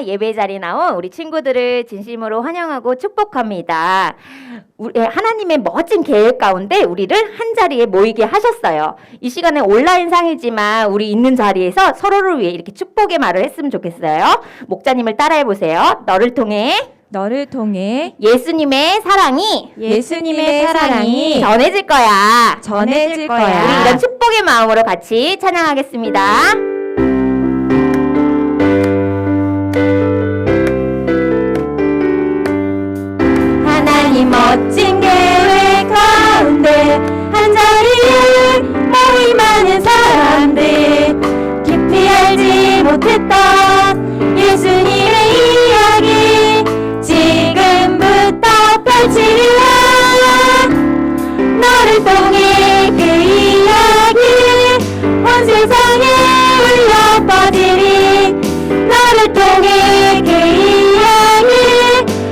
예배 자리에 나온 우리 친구들을 진심으로 환영하고 축복합니다. 하나님의 멋진 계획 가운데 우리를 한 자리에 모이게 하셨어요. 이 시간에 온라인 상이지만 우리 있는 자리에서 서로를 위해 이렇게 축복의 말을 했으면 좋겠어요. 목자님을 따라해 보세요. 너를 통해 예수님의 사랑이 전해질 거야. 전해질 우리 거야. 이런 축복의 마음으로 같이 찬양하겠습니다. 하나님 멋진 계획 가운데 한 자리에 모이 많은 사람들 깊이 알지 못했던 예수님의 이야기 지금부터 펼치리라. 너를 통해 그 이야기 온 세상에 울려 퍼지리. 너를 통해 그 이야기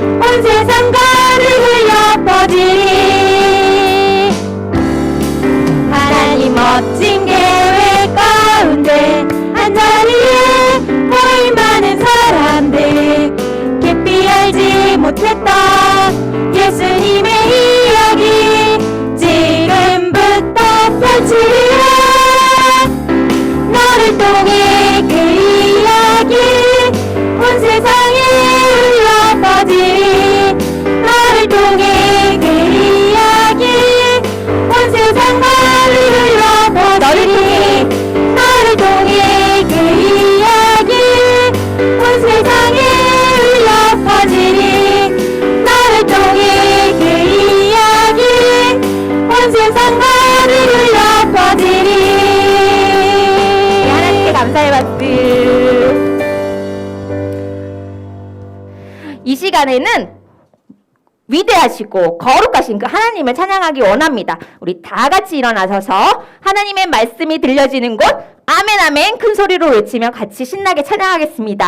온 세상과 흘려 퍼지리. 하나님 멋진 계획 가운데 한 자리에 모인 많은 사람들 깊이 알지 못했던 예수님의 이야기 지금부터 펼치리라. 너를 통해 그 이야기 온 세상에 울려 퍼지리. 너를 통해 그 이야기 온 세상과 흘려 퍼지리. 너를 통해 그 이야기 온 세상에 흘려 퍼지리. 너를 통해 그 이야기 온 세상과 흘려 퍼지리. 하나님께 감사의 박수. 이 시간에는 위대하시고 거룩하신 그 하나님을 찬양하기 원합니다. 우리 다 같이 일어나셔서 하나님의 말씀이 들려지는 곳 아멘 아멘 큰 소리로 외치며 같이 신나게 찬양하겠습니다.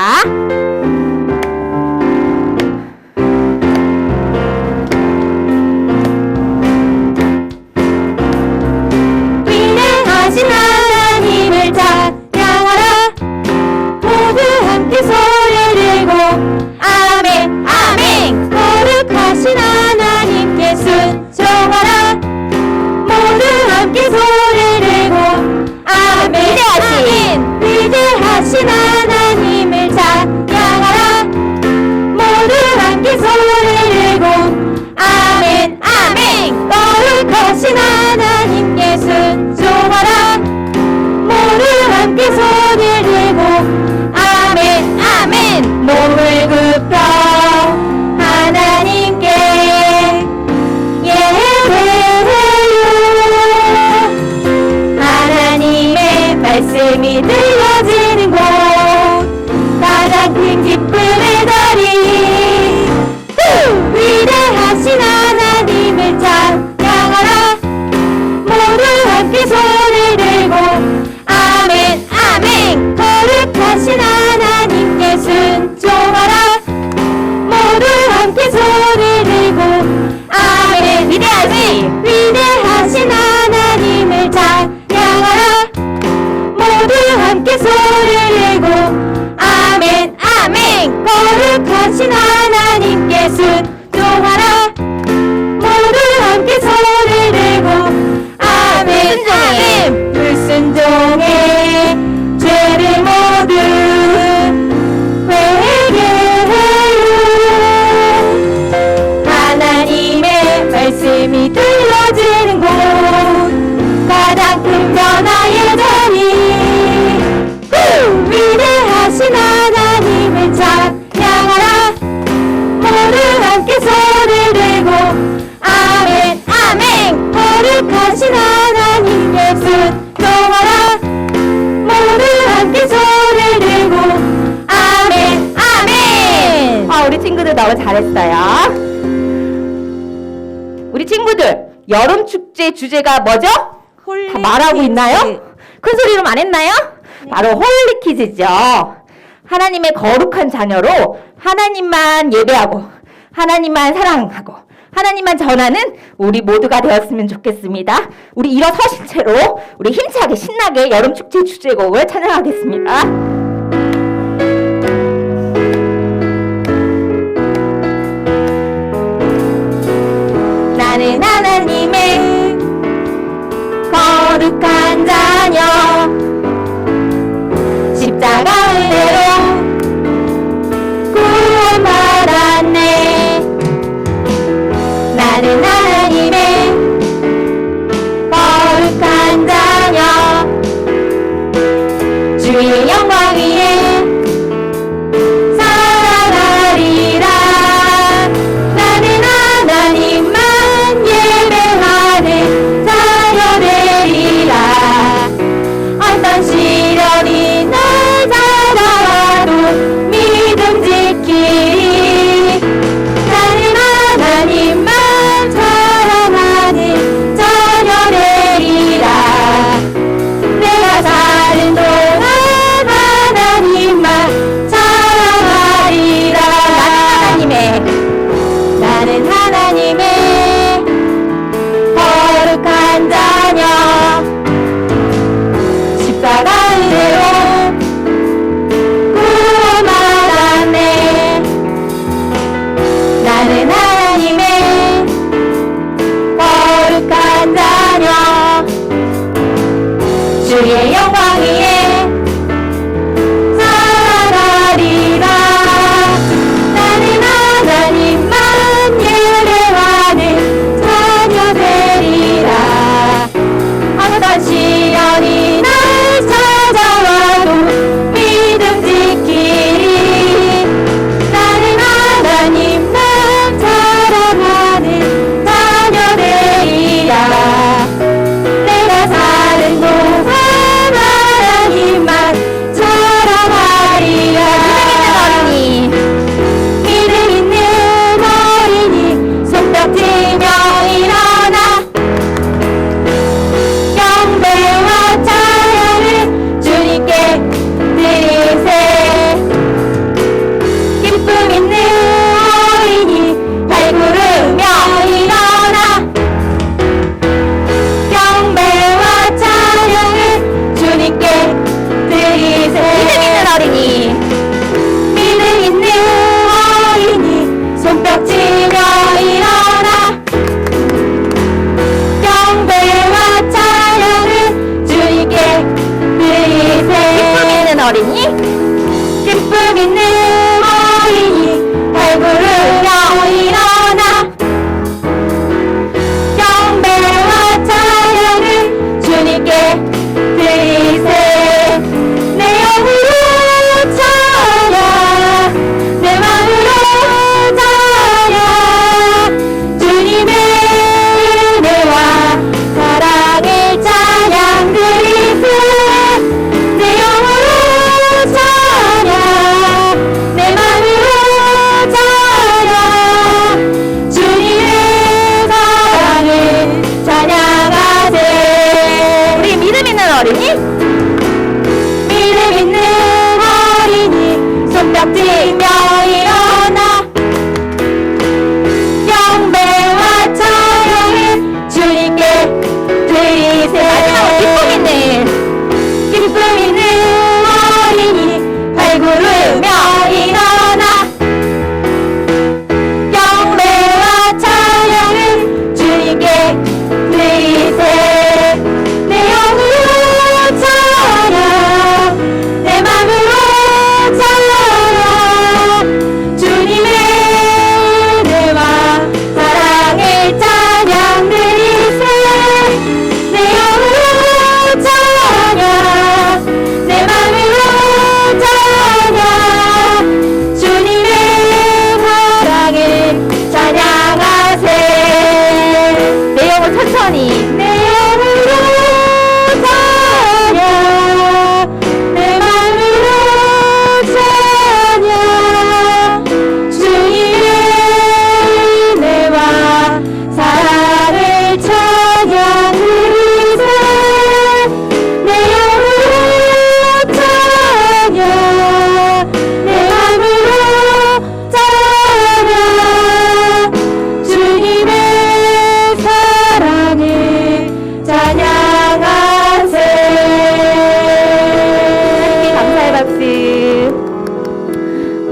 위대하신 하나님을 찬양하라. 모두 함께 소리 들고 아멘 아멘. 거룩하신 하나님께 순종하라. 모두 함께 소리 들고 아멘 아멘. 위대하신 하나님을 찬양하라. 모두 함께 소리 들고 아멘 아멘. 거룩하신 하나님께 순종하라. 모두 함께 손을 들고 아멘 아멘. 몸을 굽혀 하나님께 예배해요. 하나님의 말씀이 들려지는 곳 가장 큰 기쁨의 자리. 위대하신 하나님을 찬양하라. 모두 함께 손을 들고 아멘 아멘. 거룩하신 하나님께 순종하라. 모두 함께 손을 들고 아멘. 위대하신 하나님을 찬양하라. 모두 함께 손을 들고 아멘 아멘. 거룩하신 하나님께 순종하라. 모두 함께 손을 들고 아멘 아멘. 불순종의 죄를 모두 회개해요. 하나님의 말씀이 들려지는 곳 가장 큰 변화의 자리. 위대하신 하나님을 찬양하라. 모두 함께 손을 들고 아멘 아멘. 거룩하신 하나님께 순종하라. 모두 함께 손을 들고 아멘 아멘. 우리 친구들 너무 잘했어요. 우리 친구들 여름 축제 주제가 뭐죠? 다 말하고 있나요? 큰 소리로 말했나요? 바로 홀리 키즈죠. 하나님의 거룩한 자녀로 하나님만 예배하고 하나님만 사랑하고 하나님만 전하는 우리 모두가 되었으면 좋겠습니다. 우리 일어서신 채로 우리 힘차게 신나게 여름 축제 주제곡을 찬양하겠습니다.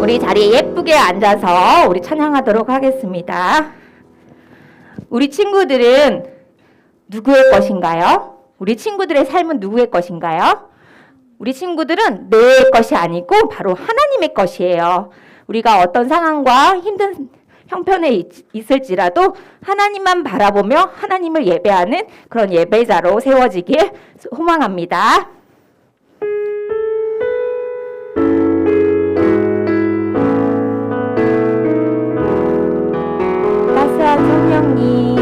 우리 자리에 예쁘게 앉아서 우리 찬양하도록 하겠습니다. 우리 친구들은 누구의 것인가요? 우리 친구들의 삶은 누구의 것인가요? 우리 친구들은 내 것이 아니고 바로 하나님의 것이에요. 우리가 어떤 상황과 힘든 형편에 있을지라도 하나님만 바라보며 하나님을 예배하는 그런 예배자로 세워지길 소망합니다. 따스한 성령님,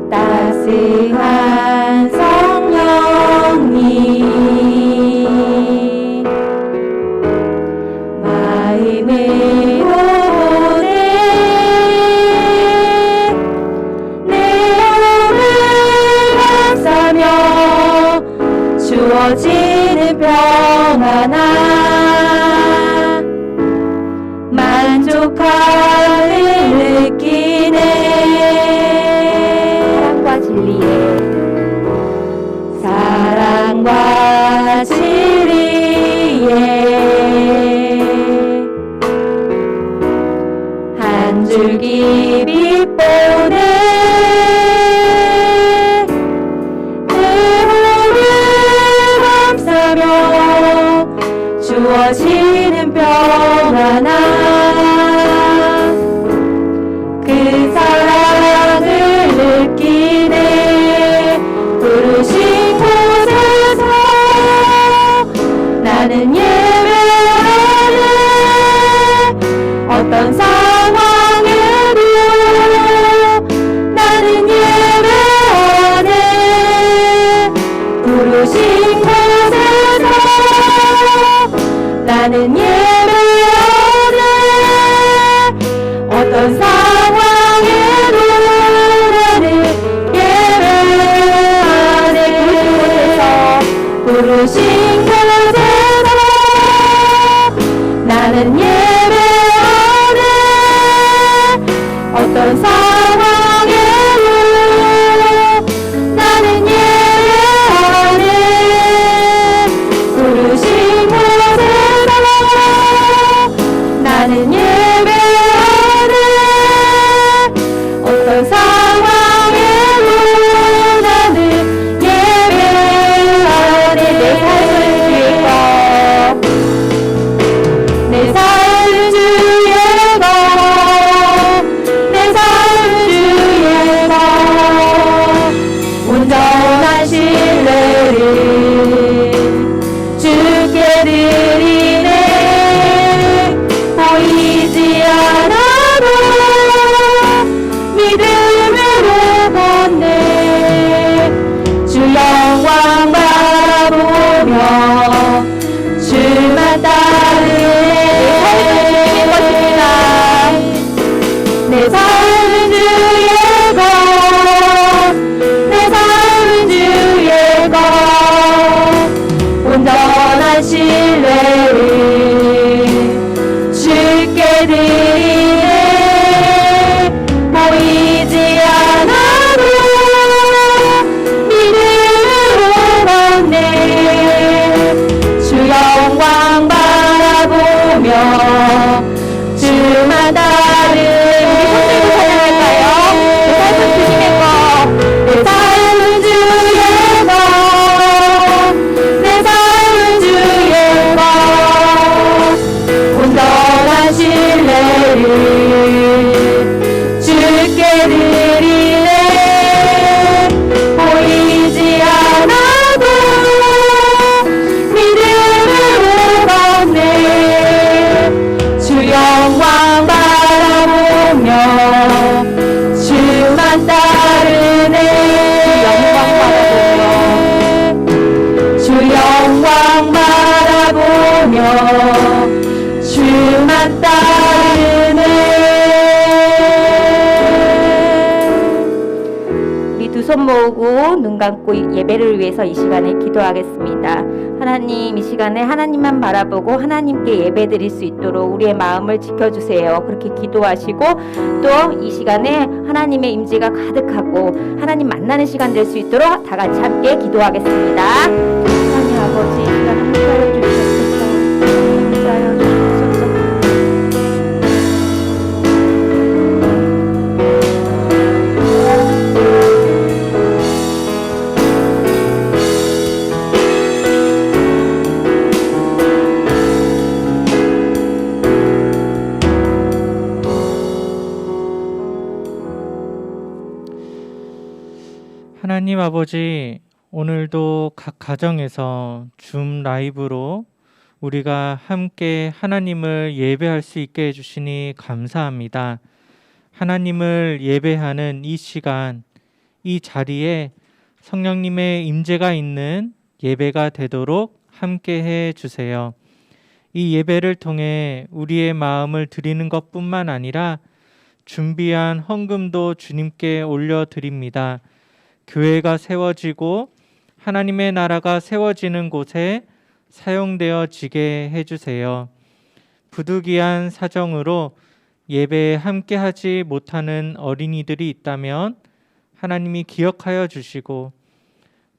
따스한 성령님, 마음으로 보내 내 몸을 감싸며 주어지는 평안함 만족함을 느끼네. 사랑과 진리에 한 줄기 빛보네 내 몸을 감싸며 주어지는 평안함 그 사랑을 느끼네. 부르신 곳에서 나는 예배하네. 어떤 상황에도 나는 예배하네. 부르신 곳에서 나는 예배하네. 어떤 상황에도 나는 예배하네. 부르신 곳에서 나는 예배하네. 어떤 상황에도 나는 예배하네. 부르신 곳에서 나는 예배하네. 어떤 상황에도 나는 예배하네. 내 삶은 주의 것, 내 삶은 주의 것, 온전한 신뢰를 주께 드리네. 보이지 않아도 믿음으로 걷네. 주 영광 바라보며 주만 따르네. 내 삶은 주의 것, 내 삶은 주의 것, 온전한 신뢰를 주께 드리네. 보이지 않아도 믿음으로 걷네. 주 영광 바라보며 주만 따르네. 내 삶은 주의 것, 내 삶은 주의 것, 온전한 신뢰를 주께 드리네. 보이지 않아도 믿음으로 걷네. 주 영광 바라보며 주만 따르네. 주 영광 바라보며 주만 따르네. 우리 두 손 모으고 눈 감고 예배를 위해서 이 시간에 기도하겠습니다. 하나님, 이 시간에 하나님만 바라보고 하나님께 예배드릴 수 있도록 우리의 마음을 지켜주세요. 그렇게 기도하시고 또 이 시간에 하나님의 임재가 가득하고 하나님 만나는 시간 될 수 있도록 다 같이 함께 기도하겠습니다. 하나님 아버지, 이 시간 함께하여 주시옵소서. 함께하여 주시옵소서. 하나님 아버지, 오늘도 각 가정에서 줌 라이브로 우리가 함께 하나님을 예배할 수 있게 해주시니 감사합니다. 하나님을 예배하는 이 시간, 이 자리에 성령님의 임재가 있는 예배가 되도록 함께 해 주세요. 이 예배를 통해 우리의 마음을 드리는 것뿐만 아니라 준비한 헌금도 주님께 올려드립니다. 교회가 세워지고 하나님의 나라가 세워지는 곳에 사용되어지게 해주세요. 부득이한 사정으로 예배에 함께하지 못하는 어린이들이 있다면 하나님이 기억하여 주시고,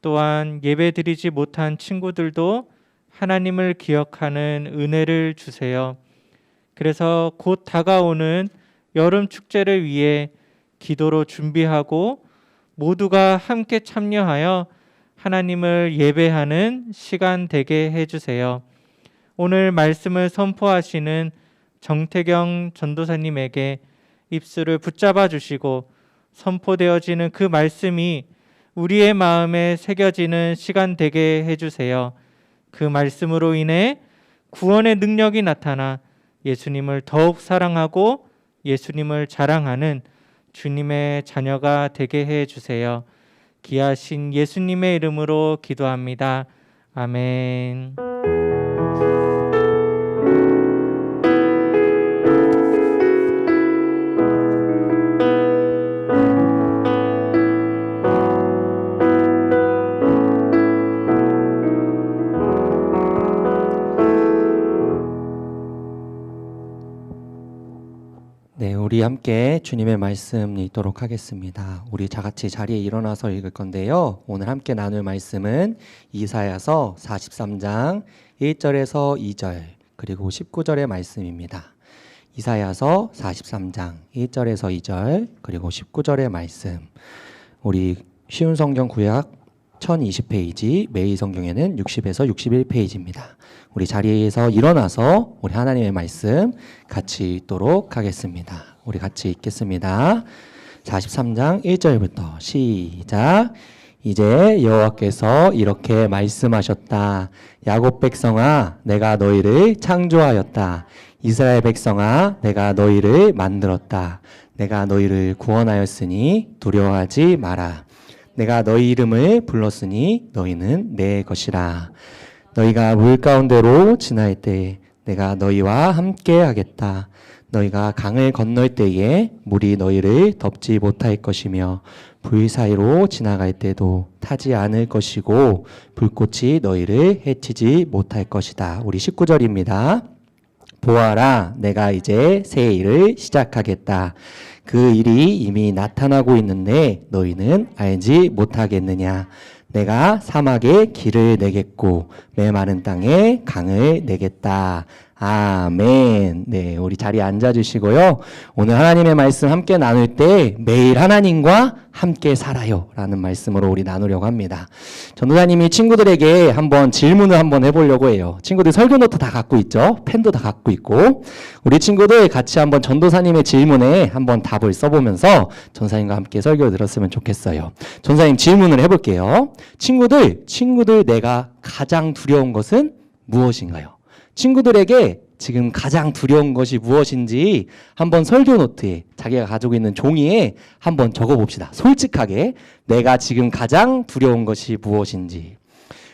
또한 예배드리지 못한 친구들도 하나님을 기억하는 은혜를 주세요. 그래서 곧 다가오는 여름 축제를 위해 기도로 준비하고 모두가 함께 참여하여 하나님을 예배하는 시간 되게 해주세요. 오늘 말씀을 선포하시는 정태경 전도사님에게 입술을 붙잡아 주시고 선포되어지는 그 말씀이 우리의 마음에 새겨지는 시간 되게 해주세요. 그 말씀으로 인해 구원의 능력이 나타나 예수님을 더욱 사랑하고 예수님을 자랑하는 주님의 자녀가 되게 해주세요. 귀하신 예수님의 이름으로 기도합니다. 아멘. 네, 우리 함께 주님의 말씀 읽도록 하겠습니다. 우리 다같이 자리에 일어나서 읽을 건데요. 오늘 함께 나눌 말씀은 이사야서 43장 1절에서 2절 그리고 19절의 말씀입니다. 이사야서 43장 1절에서 2절 그리고 19절의 말씀. 우리 쉬운 성경 구약 1020페이지, 매일 성경에는 60에서 61페이지입니다. 우리 자리에서 일어나서 우리 하나님의 말씀 같이 읽도록 하겠습니다. 우리 같이 읽겠습니다. 43장 1절부터 시작. 이제 여호와께서 이렇게 말씀하셨다. 야곱 백성아, 내가 너희를 창조하였다. 이스라엘 백성아, 내가 너희를 만들었다. 내가 너희를 구원하였으니 두려워하지 마라. 내가 너희 이름을 불렀으니 너희는 내 것이라. 너희가 물 가운데로 지날 때에 내가 너희와 함께 하겠다. 너희가 강을 건널 때에 물이 너희를 덮지 못할 것이며 불 사이로 지나갈 때도 타지 않을 것이고 불꽃이 너희를 해치지 못할 것이다. 우리 19절입니다. 보아라, 내가 이제 새 일을 시작하겠다. 그 일이 이미 나타나고 있는데 너희는 알지 못하겠느냐. 내가 사막에 길을 내겠고 메마른 땅에 강을 내겠다. 아멘. 네, 우리 자리에 앉아주시고요. 오늘 하나님의 말씀 함께 나눌 때 매일 하나님과 함께 살아요 라는 말씀으로 우리 나누려고 합니다. 전도사님이 친구들에게 한번 질문을 한번 해보려고 해요. 친구들 설교 노트 다 갖고 있죠? 펜도 다 갖고 있고 우리 친구들 같이 한번 전도사님의 질문에 한번 답을 써보면서 전사님과 함께 설교를 들었으면 좋겠어요. 전사님 질문을 해볼게요. 친구들 내가 가장 두려운 것은 무엇인가요? 친구들에게 지금 가장 두려운 것이 무엇인지 한번 설교 노트에 자기가 가지고 있는 종이에 한번 적어봅시다. 솔직하게 내가 지금 가장 두려운 것이 무엇인지.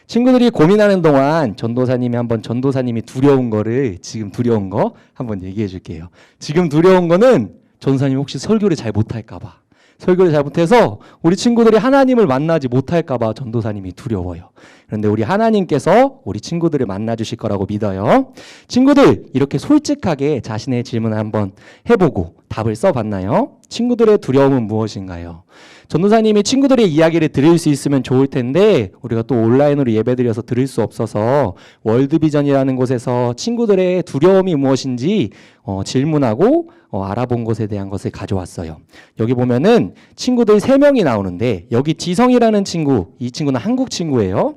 친구들이 고민하는 동안 전도사님이 한번 전도사님이 두려운 거를 지금 두려운 거 한번 얘기해 줄게요. 지금 두려운 거는 전도사님이 혹시 설교를 잘 못할까 봐. 설교를 잘못해서 우리 친구들이 하나님을 만나지 못할까 봐 전도사님이 두려워요. 그런데 우리 하나님께서 우리 친구들을 만나 주실 거라고 믿어요. 친구들 이렇게 솔직하게 자신의 질문을 한번 해보고 답을 써봤나요? 친구들의 두려움은 무엇인가요? 전도사님이 친구들의 이야기를 들을 수 있으면 좋을 텐데 우리가 또 온라인으로 예배드려서 들을 수 없어서 월드비전이라는 곳에서 친구들의 두려움이 무엇인지 질문하고 알아본 것에 대한 것을 가져왔어요. 여기 보면은 친구들 3명이 나오는데 여기 지성이라는 친구, 이 친구는 한국 친구예요.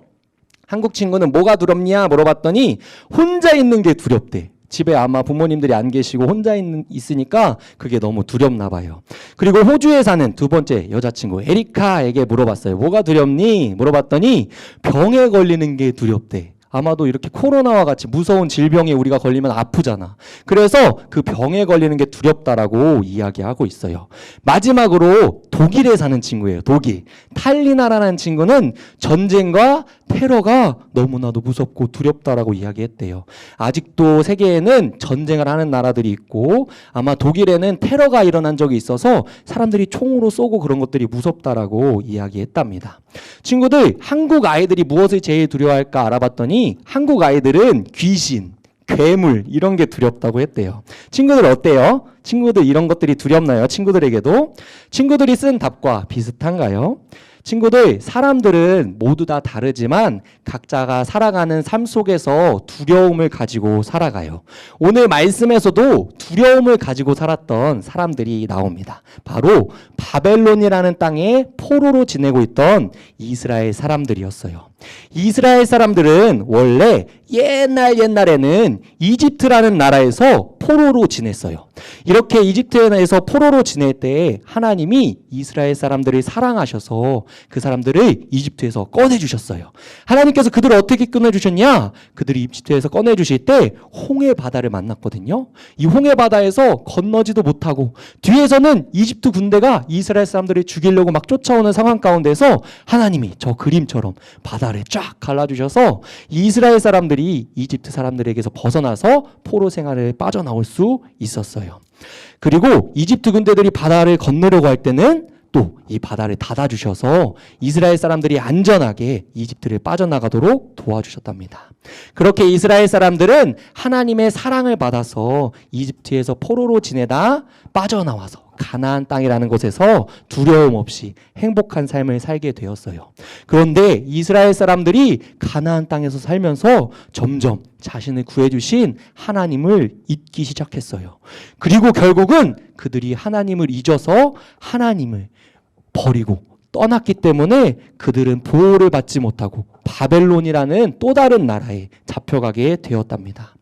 한국 친구는 뭐가 두렵냐 물어봤더니 혼자 있는 게 두렵대. 집에 아마 부모님들이 안 계시고 혼자 있으니까 그게 너무 두렵나 봐요. 그리고 호주에 사는 두 번째 여자친구 에리카에게 물어봤어요. 뭐가 두렵니? 물어봤더니 병에 걸리는 게 두렵대. 아마도 이렇게 코로나와 같이 무서운 질병에 우리가 걸리면 아프잖아. 그래서 그 병에 걸리는 게 두렵다라고 이야기하고 있어요. 마지막으로 독일에 사는 친구예요. 독일. 탈리나라는 친구는 전쟁과 테러가 너무나도 무섭고 두렵다라고 이야기했대요. 아직도 세계에는 전쟁을 하는 나라들이 있고 아마 독일에는 테러가 일어난 적이 있어서 사람들이 총으로 쏘고 그런 것들이 무섭다라고 이야기했답니다. 친구들, 한국 아이들이 무엇을 제일 두려워할까 알아봤더니 한국 아이들은 귀신, 괴물 이런 게 두렵다고 했대요. 친구들 어때요? 친구들 이런 것들이 두렵나요? 친구들에게도? 친구들이 쓴 답과 비슷한가요? 친구들, 사람들은 모두 다 다르지만 각자가 살아가는 삶 속에서 두려움을 가지고 살아가요. 오늘 말씀에서도 두려움을 가지고 살았던 사람들이 나옵니다. 바로 바벨론이라는 땅에 포로로 지내고 있던 이스라엘 사람들이었어요. 이스라엘 사람들은 원래 옛날에는 이집트라는 나라에서 포로로 지냈어요. 이렇게 이집트에서 포로로 지낼 때 하나님이 이스라엘 사람들을 사랑하셔서 그 사람들을 이집트에서 꺼내주셨어요. 하나님께서 그들을 어떻게 꺼내주셨냐? 그들이 이집트에서 꺼내주실 때 홍해 바다를 만났거든요. 이 홍해 바다에서 건너지도 못하고 뒤에서는 이집트 군대가 이스라엘 사람들을 죽이려고 막 쫓아오는 상황 가운데서 하나님이 저 그림처럼 바다를 쫙 갈라주셔서 이스라엘 사람들이 이집트 사람들에게서 벗어나서 포로 생활을 빠져나올 수 있었어요. 그리고 이집트 군대들이 바다를 건너려고 할 때는 또 이 바다를 닫아주셔서 이스라엘 사람들이 안전하게 이집트를 빠져나가도록 도와주셨답니다. 그렇게 이스라엘 사람들은 하나님의 사랑을 받아서 이집트에서 포로로 지내다 빠져나와서 가나안 땅이라는 곳에서 두려움 없이 행복한 삶을 살게 되었어요. 그런데 이스라엘 사람들이 가나안 땅에서 살면서 점점 자신을 구해주신 하나님을 잊기 시작했어요. 그리고 결국은 그들이 하나님을 잊어서 하나님을 버리고 떠났기 때문에 그들은 보호를 받지 못하고 바벨론이라는 또 다른 나라에 잡혀가게 되었답니다.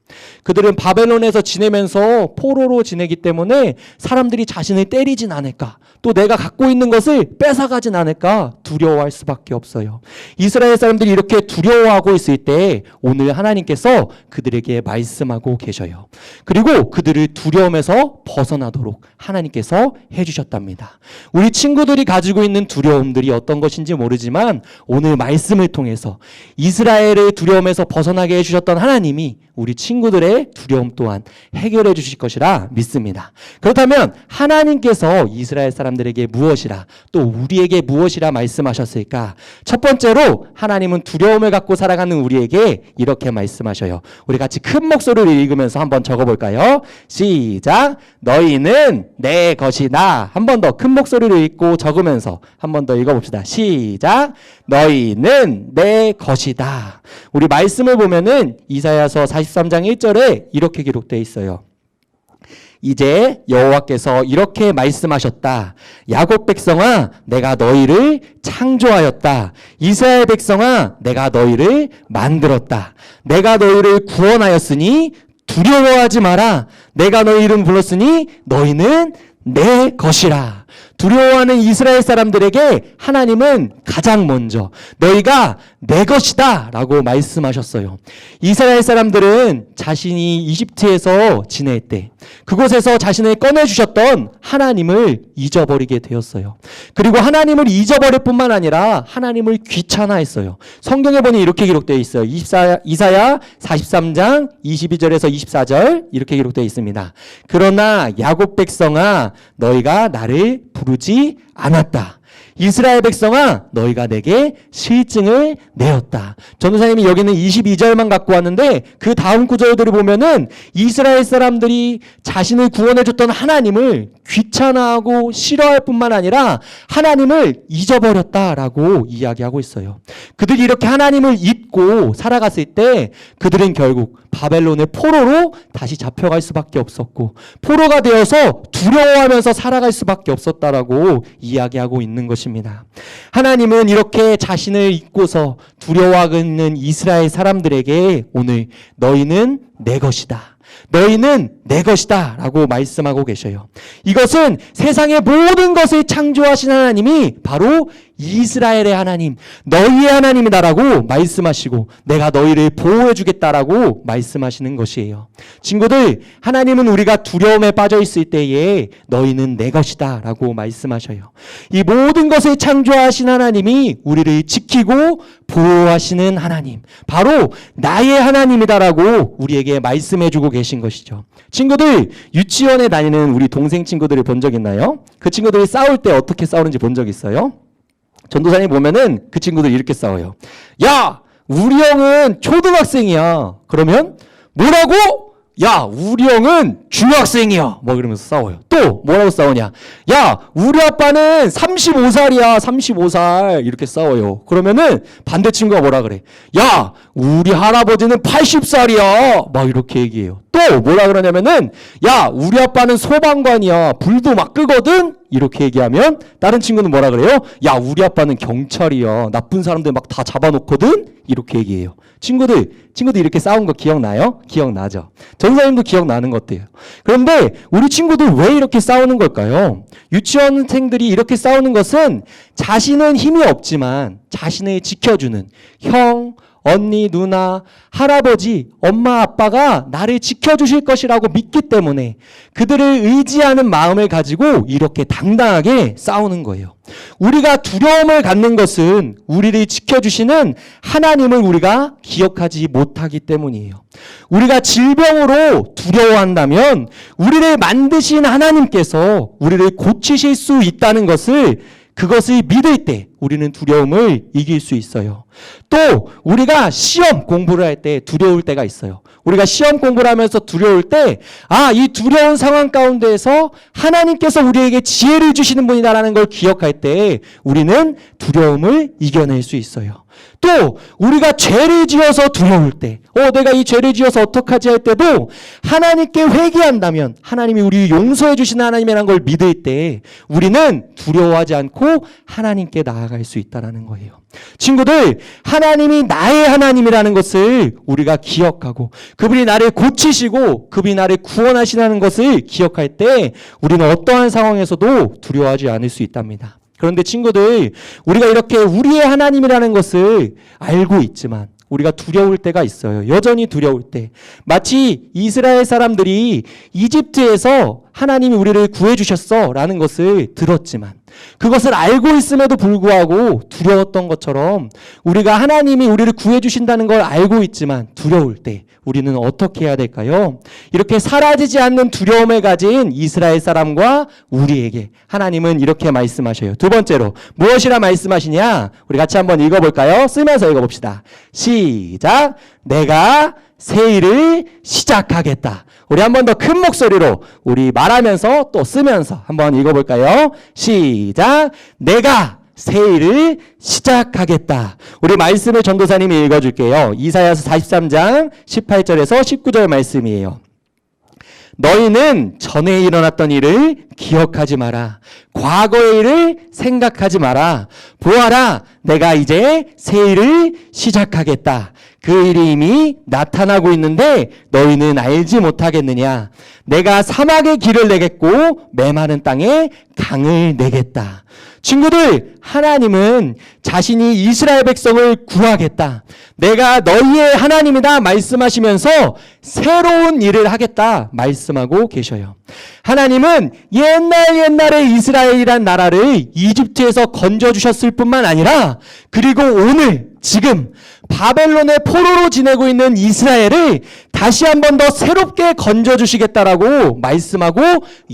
그들은 바벨론에서 지내면서 포로로 지내기 때문에 사람들이 자신을 때리진 않을까, 또 내가 갖고 있는 것을 뺏어가진 않을까 두려워할 수밖에 없어요. 이스라엘 사람들이 이렇게 두려워하고 있을 때 오늘 하나님께서 그들에게 말씀하고 계셔요. 그리고 그들을 두려움에서 벗어나도록 하나님께서 해주셨답니다. 우리 친구들이 가지고 있는 두려움들이 어떤 것인지 모르지만 오늘 말씀을 통해서 이스라엘의 두려움에서 벗어나게 해주셨던 하나님이 우리 친구들의 두려움 또한 해결해 주실 것이라 믿습니다. 그렇다면 하나님께서 이스라엘 사람들에게 무엇이라, 또 우리에게 무엇이라 말씀하셨을까? 첫 번째로 하나님은 두려움을 갖고 살아가는 우리에게 이렇게 말씀하셔요. 우리 같이 큰 목소리로 읽으면서 한번 적어볼까요? 시작! 너희는 내 것이다. 한 번 더 큰 목소리로 읽고 적으면서 한 번 더 읽어봅시다. 시작! 너희는 내 것이다. 우리 말씀을 보면은 이사야서 43장 1절에 이렇게 기록되어 있어요. 이제 여호와께서 이렇게 말씀하셨다. 야곱 백성아, 내가 너희를 창조하였다. 이스라엘 백성아, 내가 너희를 만들었다. 내가 너희를 구원하였으니 두려워하지 마라. 내가 너희 이름 불렀으니 너희는 내 것이라. 두려워하는 이스라엘 사람들에게 하나님은 가장 먼저 너희가 내 것이다 라고 말씀하셨어요. 이스라엘 사람들은 자신이 이집트에서 지낼 때 그곳에서 자신을 꺼내주셨던 하나님을 잊어버리게 되었어요. 그리고 하나님을 잊어버릴 뿐만 아니라 하나님을 귀찮아했어요. 성경에 보니 이렇게 기록되어 있어요. 이사야 43장 22절에서 24절 이렇게 기록되어 있습니다. 그러나 야곱 백성아, 너희가 나를 부르지 않았다. 이스라엘 백성아, 너희가 내게 실증을 내었다. 전도사님이 여기는 22절만 갖고 왔는데 그 다음 구절들을 보면은 이스라엘 사람들이 자신을 구원해줬던 하나님을 귀찮아하고 싫어할 뿐만 아니라 하나님을 잊어버렸다라고 이야기하고 있어요. 그들이 이렇게 하나님을 잊고 살아갔을 때 그들은 결국 바벨론의 포로로 다시 잡혀갈 수밖에 없었고 포로가 되어서 두려워하면서 살아갈 수밖에 없었다라고 이야기하고 있는 것입니다. 하나님은 이렇게 자신을 잊고서 두려워하고 있는 이스라엘 사람들에게 오늘 너희는 내 것이다. 너희는 내 것이다 라고 말씀하고 계셔요. 이것은 세상의 모든 것을 창조하신 하나님이 바로 이스라엘의 하나님, 너희의 하나님이다라고 말씀하시고 내가 너희를 보호해 주겠다라고 말씀하시는 것이에요. 친구들, 하나님은 우리가 두려움에 빠져 있을 때에 너희는 내 것이다 라고 말씀하셔요. 이 모든 것을 창조하신 하나님이 우리를 지키고 보호하시는 하나님, 바로 나의 하나님이다라고 우리에게 말씀해 주고 계신 것이죠. 친구들, 유치원에 다니는 우리 동생 친구들을 본 적 있나요? 그 친구들이 싸울 때 어떻게 싸우는지 본 적 있어요? 전도사님 보면은 그 친구들 이렇게 싸워요. 야, 우리 형은 초등학생이야. 그러면 뭐라고? 야, 우리 형은 중학생이야. 뭐 이러면서 싸워요. 또 뭐라고 싸우냐? 야, 우리 아빠는 35살이야. 35살. 이렇게 싸워요. 그러면은 반대 친구가 뭐라 그래? 야, 우리 할아버지는 80살이야. 막 이렇게 얘기해요. 또 뭐라 그러냐면은 야, 우리 아빠는 소방관이야. 불도 막 끄거든. 이렇게 얘기하면 다른 친구는 뭐라 그래요? 야, 우리 아빠는 경찰이야. 나쁜 사람들 막 다 잡아놓거든. 이렇게 얘기해요. 친구들 이렇게 싸운 거 기억나요? 기억나죠? 전사님도 기억나는 것 같아요. 그런데 우리 친구들 왜 이렇게 싸우는 걸까요? 유치원생들이 이렇게 싸우는 것은 자신은 힘이 없지만 자신을 지켜주는 형, 언니, 누나, 할아버지, 엄마, 아빠가 나를 지켜주실 것이라고 믿기 때문에 그들을 의지하는 마음을 가지고 이렇게 당당하게 싸우는 거예요. 우리가 두려움을 갖는 것은 우리를 지켜주시는 하나님을 우리가 기억하지 못하기 때문이에요. 우리가 질병으로 두려워한다면 우리를 만드신 하나님께서 우리를 고치실 수 있다는 그것을 믿을 때 우리는 두려움을 이길 수 있어요. 또 우리가 시험 공부를 할 때 두려울 때가 있어요. 우리가 시험 공부를 하면서 두려울 때 이 두려운 상황 가운데에서 하나님께서 우리에게 지혜를 주시는 분이다라는 걸 기억할 때 우리는 두려움을 이겨낼 수 있어요. 또 우리가 죄를 지어서 두려울 때 내가 이 죄를 지어서 어떡하지 할 때도 하나님께 회개한다면 하나님이 우리 용서해 주시는 하나님이라는 걸 믿을 때 우리는 두려워하지 않고 하나님께 나아갈 수 있다는 거예요. 친구들, 하나님이 나의 하나님이라는 것을 우리가 기억하고 그분이 나를 고치시고 그분이 나를 구원하시는 것을 기억할 때 우리는 어떠한 상황에서도 두려워하지 않을 수 있답니다. 그런데 친구들, 우리가 이렇게 우리의 하나님이라는 것을 알고 있지만 우리가 두려울 때가 있어요. 여전히 두려울 때. 마치 이스라엘 사람들이 이집트에서 하나님이 우리를 구해주셨어 라는 것을 들었지만 그것을 알고 있음에도 불구하고 두려웠던 것처럼 우리가 하나님이 우리를 구해주신다는 걸 알고 있지만 두려울 때 우리는 어떻게 해야 될까요? 이렇게 사라지지 않는 두려움을 가진 이스라엘 사람과 우리에게 하나님은 이렇게 말씀하셔요. 두 번째로 무엇이라 말씀하시냐? 우리 같이 한번 읽어볼까요? 쓰면서 읽어봅시다. 시작. 내가 새 일을 시작하겠다. 우리 한 번 더 큰 목소리로 우리 말하면서 또 쓰면서 한번 읽어볼까요? 시작. 내가 새 일을 시작하겠다. 우리 말씀을 전도사님이 읽어줄게요. 이사야서 43장 18절에서 19절 말씀이에요. 너희는 전에 일어났던 일을 기억하지 마라. 과거의 일을 생각하지 마라. 보아라, 내가 이제 새 일을 시작하겠다. 그 일이 이미 나타나고 있는데 너희는 알지 못하겠느냐. 내가 사막에 길을 내겠고 메마른 땅에 강을 내겠다. 친구들, 하나님은 자신이 이스라엘 백성을 구하겠다. 내가 너희의 하나님이다 말씀하시면서 새로운 일을 하겠다 말씀하고 계셔요. 하나님은 옛날에 이스라엘이란 나라를 이집트에서 건져주셨을 뿐만 아니라 그리고 오늘 지금 바벨론의 포로로 지내고 있는 이스라엘을 다시 한 번 더 새롭게 건져주시겠다라고 말씀하고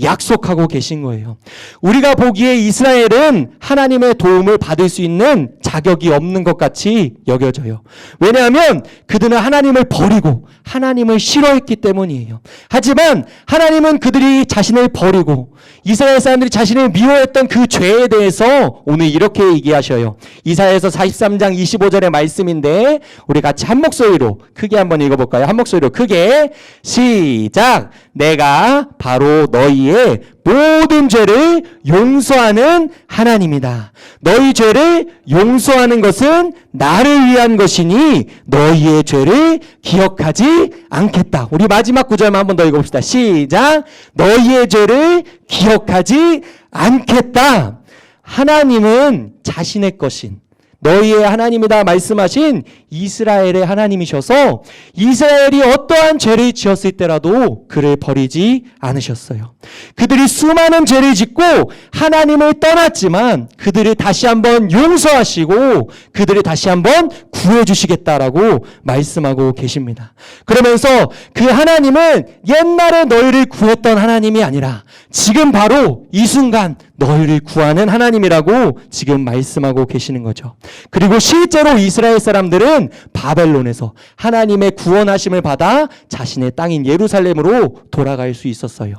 약속하고 계신 거예요. 우리가 보기에 이스라엘은 하나님의 도움을 받을 수 있는 자격이 없는 것 같이 여겨져요. 왜냐하면 그들은 하나님을 버리고 하나님을 싫어했기 때문이에요. 하지만 하나님은 그들이 자신을 버리고 이스라엘 사람들이 자신을 미워했던 그 죄에 대해서 오늘 이렇게 얘기하셔요. 이사야서 43장 25절에 오늘의 말씀인데 우리 같이 한 목소리로 크게 한번 읽어볼까요? 한 목소리로 크게 시작. 내가 바로 너희의 모든 죄를 용서하는 하나님이다. 너희 죄를 용서하는 것은 나를 위한 것이니 너희의 죄를 기억하지 않겠다. 우리 마지막 구절만 한 번 더 읽어봅시다. 시작. 너희의 죄를 기억하지 않겠다. 하나님은 자신의 것인 너희의 하나님이다 말씀하신 이스라엘의 하나님이셔서 이스라엘이 어떠한 죄를 지었을 때라도 그를 버리지 않으셨어요. 그들이 수많은 죄를 짓고 하나님을 떠났지만 그들을 다시 한번 용서하시고 그들을 다시 한번 구해주시겠다라고 말씀하고 계십니다. 그러면서 그 하나님은 옛날에 너희를 구했던 하나님이 아니라 지금 바로 이 순간 너희를 구하는 하나님이라고 지금 말씀하고 계시는 거죠. 그리고 실제로 이스라엘 사람들은 바벨론에서 하나님의 구원하심을 받아 자신의 땅인 예루살렘으로 돌아갈 수 있었어요.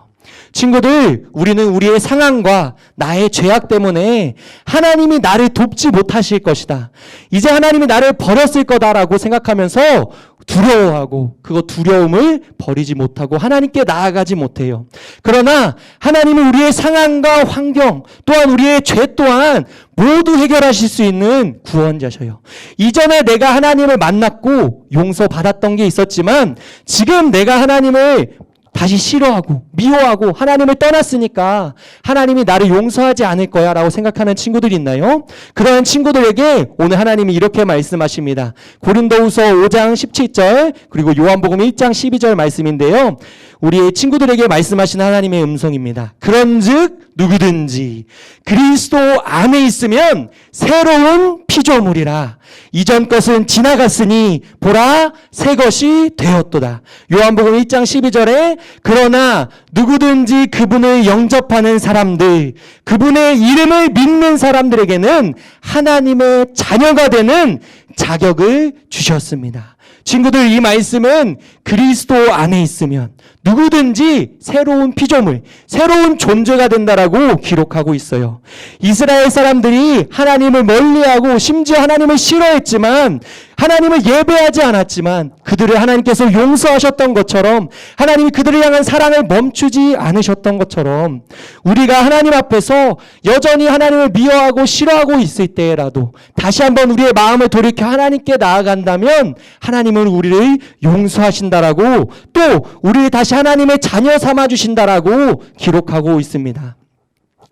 친구들, 우리는 우리의 상황과 나의 죄악 때문에 하나님이 나를 돕지 못하실 것이다. 이제 하나님이 나를 버렸을 거다라고 생각하면서 두려워하고 그 두려움을 버리지 못하고 하나님께 나아가지 못해요. 그러나 하나님은 우리의 상황과 환경 또한 우리의 죄 또한 모두 해결하실 수 있는 구원자셔요. 이전에 내가 하나님을 만났고 용서받았던 게 있었지만 지금 내가 하나님을 다시 싫어하고 미워하고 하나님을 떠났으니까 하나님이 나를 용서하지 않을 거야 라고 생각하는 친구들이 있나요? 그런 친구들에게 오늘 하나님이 이렇게 말씀하십니다. 고린도후서 5장 17절 그리고 요한복음 1장 12절 말씀인데요. 우리 친구들에게 말씀하시는 하나님의 음성입니다. 그런즉 누구든지 그리스도 안에 있으면 새로운 피조물이라. 이전 것은 지나갔으니 보라 새 것이 되었도다. 요한복음 1장 12절에 그러나 누구든지 그분을 영접하는 사람들, 그분의 이름을 믿는 사람들에게는 하나님의 자녀가 되는 자격을 주셨습니다. 친구들, 이 말씀은 그리스도 안에 있으면 누구든지 새로운 피조물, 새로운 존재가 된다라고 기록하고 있어요. 이스라엘 사람들이 하나님을 멀리하고 심지어 하나님을 싫어했지만 하나님을 예배하지 않았지만 그들을 하나님께서 용서하셨던 것처럼 하나님이 그들을 향한 사랑을 멈추지 않으셨던 것처럼 우리가 하나님 앞에서 여전히 하나님을 미워하고 싫어하고 있을 때라도 다시 한번 우리의 마음을 돌이켜 하나님께 나아간다면 하나님은 우리를 용서하신다라고 또 우리를 다시 하나님의 자녀 삼아주신다라고 기록하고 있습니다.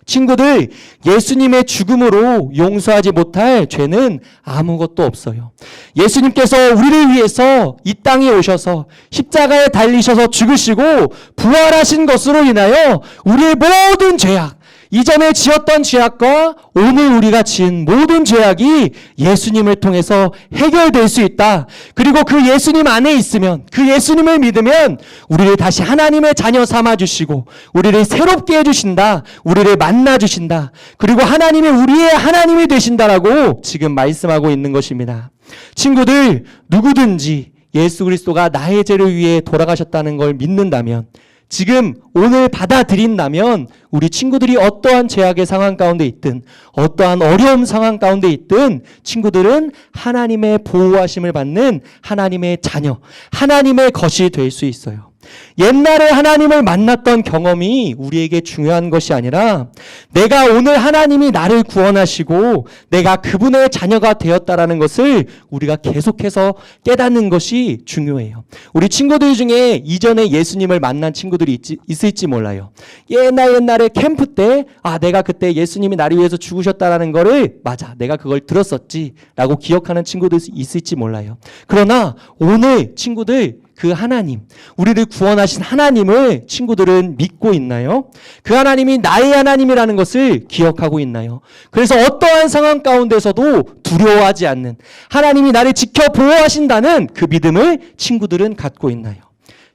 친구들, 예수님의 죽음으로 용서하지 못할 죄는 아무것도 없어요. 예수님께서 우리를 위해서 이 땅에 오셔서 십자가에 달리셔서 죽으시고 부활하신 것으로 인하여 우리의 모든 죄악, 이전에 지었던 죄악과 오늘 우리가 지은 모든 죄악이 예수님을 통해서 해결될 수 있다. 그리고 그 예수님 안에 있으면, 그 예수님을 믿으면 우리를 다시 하나님의 자녀 삼아주시고 우리를 새롭게 해주신다. 우리를 만나주신다. 그리고 하나님이 우리의 하나님이 되신다라고 지금 말씀하고 있는 것입니다. 친구들, 누구든지 예수 그리스도가 나의 죄를 위해 돌아가셨다는 걸 믿는다면, 지금 오늘 받아들인다면 우리 친구들이 어떠한 죄악의 상황 가운데 있든 어떠한 어려움 상황 가운데 있든 친구들은 하나님의 보호하심을 받는 하나님의 자녀, 하나님의 것이 될 수 있어요. 옛날에 하나님을 만났던 경험이 우리에게 중요한 것이 아니라 내가 오늘 하나님이 나를 구원하시고 내가 그분의 자녀가 되었다라는 것을 우리가 계속해서 깨닫는 것이 중요해요. 우리 친구들 중에 이전에 예수님을 만난 친구들이 있을지 몰라요. 옛날에 캠프 때 내가 그때 예수님이 나를 위해서 죽으셨다라는 거를 맞아, 내가 그걸 들었었지 라고 기억하는 친구들 있을지 몰라요. 그러나 오늘 친구들, 그 하나님, 우리를 구원하신 하나님을 친구들은 믿고 있나요? 그 하나님이 나의 하나님이라는 것을 기억하고 있나요? 그래서 어떠한 상황 가운데서도 두려워하지 않는, 하나님이 나를 지켜 보호하신다는 그 믿음을 친구들은 갖고 있나요?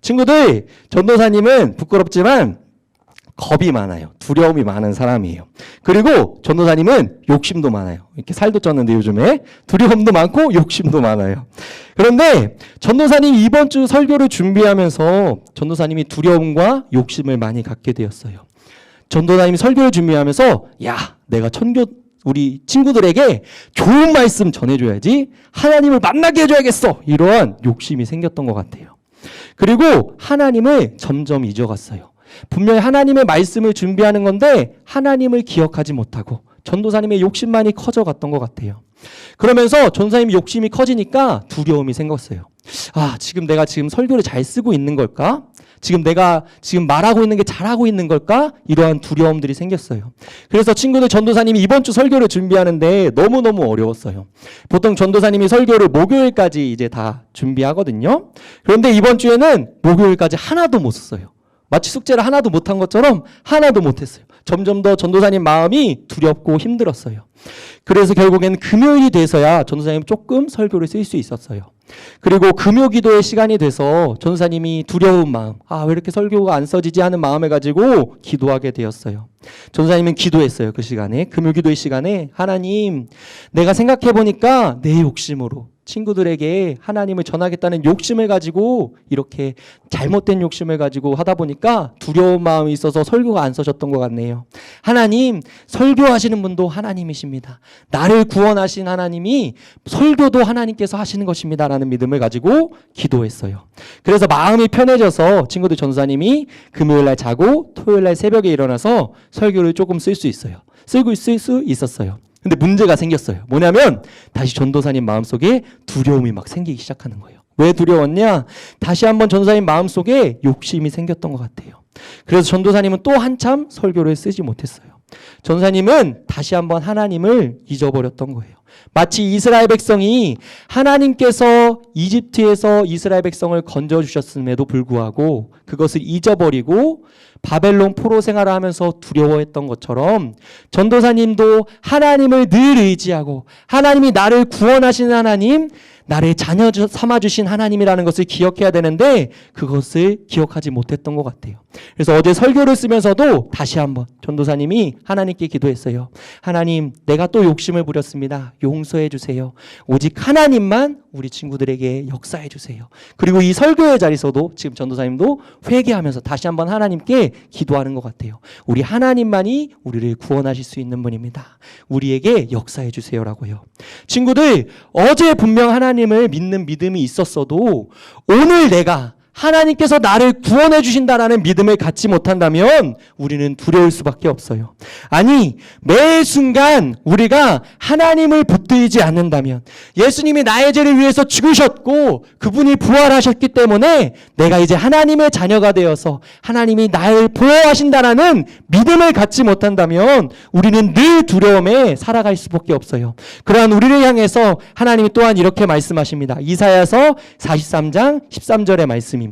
친구들, 전도사님은 부끄럽지만 겁이 많아요. 두려움이 많은 사람이에요. 그리고 전도사님은 욕심도 많아요. 이렇게 살도 쪘는데 요즘에 두려움도 많고 욕심도 많아요. 그런데 전도사님 이번 주 설교를 준비하면서 전도사님이 두려움과 욕심을 많이 갖게 되었어요. 전도사님이 설교를 준비하면서 내가 우리 친구들에게 좋은 말씀 전해줘야지, 하나님을 만나게 해줘야겠어, 이러한 욕심이 생겼던 것 같아요. 그리고 하나님을 점점 잊어갔어요. 분명히 하나님의 말씀을 준비하는 건데 하나님을 기억하지 못하고 전도사님의 욕심만이 커져갔던 것 같아요. 그러면서 전도사님 욕심이 커지니까 두려움이 생겼어요. 지금 내가 설교를 잘 쓰고 있는 걸까? 내가 말하고 있는 게 잘하고 있는 걸까? 이러한 두려움들이 생겼어요. 그래서 친구들, 전도사님이 이번 주 설교를 준비하는데 너무너무 어려웠어요. 보통 전도사님이 설교를 목요일까지 이제 다 준비하거든요. 그런데 이번 주에는 목요일까지 하나도 못 썼어요. 마치 숙제를 하나도 못한 것처럼 하나도 못했어요. 점점 더 전도사님 마음이 두렵고 힘들었어요. 그래서 결국엔 금요일이 돼서야 전도사님 조금 설교를 쓸 수 있었어요. 그리고 금요 기도의 시간이 돼서 전도사님이 두려운 마음, 왜 이렇게 설교가 안 써지지 하는 마음을 가지고 기도하게 되었어요. 전도사님은 기도했어요. 그 시간에, 금요 기도의 시간에, 하나님, 내가 생각해 보니까 내 욕심으로 친구들에게 하나님을 전하겠다는 욕심을 가지고, 이렇게 잘못된 욕심을 가지고 하다 보니까 두려운 마음이 있어서 설교가 안 써졌던 것 같네요. 하나님, 설교하시는 분도 하나님이십니다. 나를 구원하신 하나님이 설교도 하나님께서 하시는 것입니다 라는 믿음을 가지고 기도했어요. 그래서 마음이 편해져서 친구들, 전도사님이 금요일날 자고 토요일날 새벽에 일어나서 설교를 조금 쓸 수 있어요. 쓸 수 있었어요. 근데 문제가 생겼어요. 뭐냐면 다시 전도사님 마음속에 두려움이 막 생기기 시작하는 거예요. 왜 두려웠냐? 다시 한번 전도사님 마음속에 욕심이 생겼던 것 같아요. 그래서 전도사님은 또 한참 설교를 쓰지 못했어요. 전도사님은 다시 한번 하나님을 잊어버렸던 거예요. 마치 이스라엘 백성이 하나님께서 이집트에서 이스라엘 백성을 건져주셨음에도 불구하고 그것을 잊어버리고 바벨론 포로 생활을 하면서 두려워했던 것처럼, 전도사님도 하나님을 늘 의지하고 하나님이 나를 구원하신 하나님, 나를 자녀 삼아주신 하나님이라는 것을 기억해야 되는데 그것을 기억하지 못했던 것 같아요. 그래서 어제 설교를 쓰면서도 다시 한번 전도사님이 하나님께 기도했어요. 하나님, 내가 또 욕심을 부렸습니다. 용서해 주세요. 오직 하나님만 우리 친구들에게 역사해 주세요. 그리고 이 설교의 자리에서도 지금 전도사님도 회개하면서 다시 한번 하나님께 기도하는 것 같아요. 우리 하나님만이 우리를 구원하실 수 있는 분입니다. 우리에게 역사해 주세요라고요. 친구들, 어제 분명 하나님을 믿는 믿음이 있었어도 오늘 내가 하나님께서 나를 구원해 주신다라는 믿음을 갖지 못한다면 우리는 두려울 수밖에 없어요. 아니, 매 순간 우리가 하나님을 붙들지 않는다면, 예수님이 나의 죄를 위해서 죽으셨고 그분이 부활하셨기 때문에 내가 이제 하나님의 자녀가 되어서 하나님이 나를 보호하신다라는 믿음을 갖지 못한다면 우리는 늘 두려움에 살아갈 수밖에 없어요. 그러한 우리를 향해서 하나님이 또한 이렇게 말씀하십니다. 이사야서 43장 13절의 말씀입니다.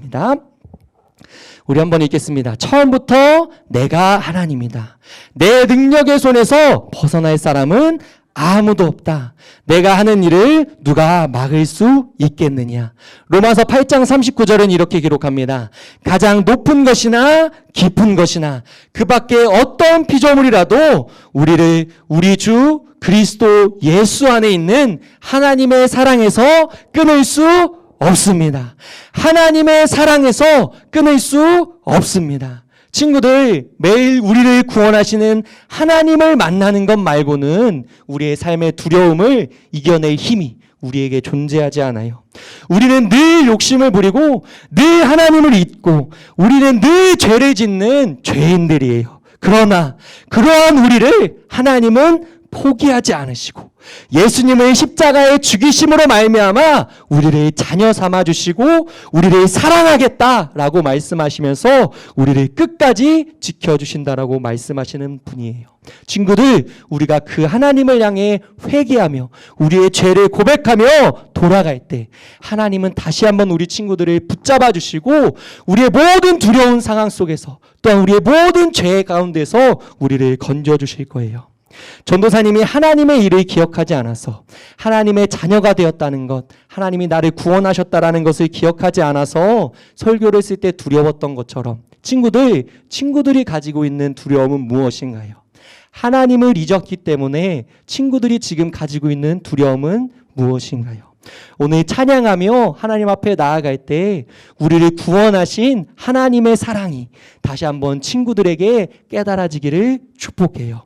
우리 한번 읽겠습니다. 처음부터 내가 하나님이다. 내 능력의 손에서 벗어날 사람은 아무도 없다. 내가 하는 일을 누가 막을 수 있겠느냐. 로마서 8장 39절은 이렇게 기록합니다. 가장 높은 것이나 깊은 것이나 그 밖에 어떤 피조물이라도 우리를 우리 주 그리스도 예수 안에 있는 하나님의 사랑에서 끊을 수 없습니다. 하나님의 사랑에서 끊을 수 없습니다. 친구들, 매일 우리를 구원하시는 하나님을 만나는 것 말고는 우리의 삶의 두려움을 이겨낼 힘이 우리에게 존재하지 않아요. 우리는 늘 욕심을 부리고 늘 하나님을 잊고 우리는 늘 죄를 짓는 죄인들이에요. 그러나 그러한 우리를 하나님은 포기하지 않으시고 예수님의 십자가의 죽이심으로 말미암아 우리를 자녀 삼아 주시고 우리를 사랑하겠다라고 말씀하시면서 우리를 끝까지 지켜주신다라고 말씀하시는 분이에요. 친구들, 우리가 그 하나님을 향해 회개하며 우리의 죄를 고백하며 돌아갈 때 하나님은 다시 한번 우리 친구들을 붙잡아 주시고 우리의 모든 두려운 상황 속에서 또한 우리의 모든 죄 가운데서 우리를 건져 주실 거예요. 전도사님이 하나님의 일을 기억하지 않아서, 하나님의 자녀가 되었다는 것, 하나님이 나를 구원하셨다라는 것을 기억하지 않아서 설교를 쓸 때 두려웠던 것처럼 친구들이 가지고 있는 두려움은 무엇인가요? 하나님을 잊었기 때문에 친구들이 지금 가지고 있는 두려움은 무엇인가요? 오늘 찬양하며 하나님 앞에 나아갈 때 우리를 구원하신 하나님의 사랑이 다시 한번 친구들에게 깨달아지기를 축복해요.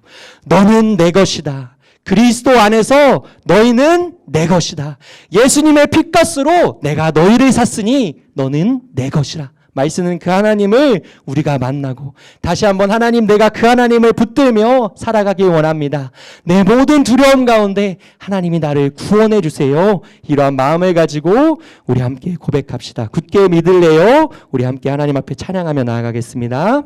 너는 내 것이다. 그리스도 안에서 너희는 내 것이다. 예수님의 피값으로 내가 너희를 샀으니 너는 내 것이라. 말씀은 그 하나님을 우리가 만나고 다시 한번 하나님, 내가 그 하나님을 붙들며 살아가길 원합니다. 내 모든 두려움 가운데 하나님이 나를 구원해 주세요. 이러한 마음을 가지고 우리 함께 고백합시다. 굳게 믿을래요? 우리 함께 하나님 앞에 찬양하며 나아가겠습니다.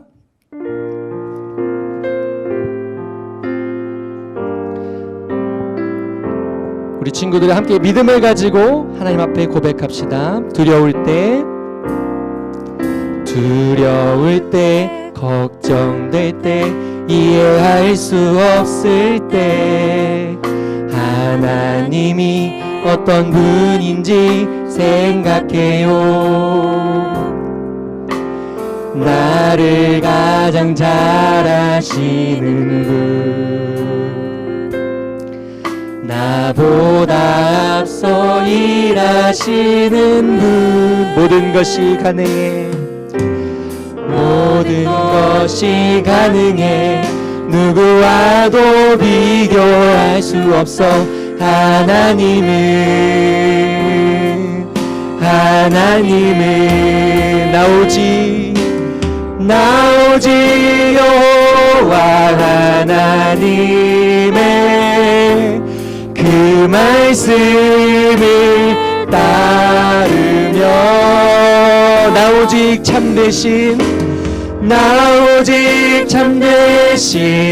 우리 친구들이 함께 믿음을 가지고 하나님 앞에 고백합시다. 두려울 때, 걱정될 때, 이해할 수 없을 때 하나님이 어떤 분인지 생각해요. 나를 가장 잘 아시는 분, 나보다 앞서 일하시는 분, 모든 것이 가능해, 모든 것이 가능해, 누구와도 비교할 수 없어. 하나님은 나 오직 여호와 하나님의 그 말씀을 따르며, 나 오직 참되신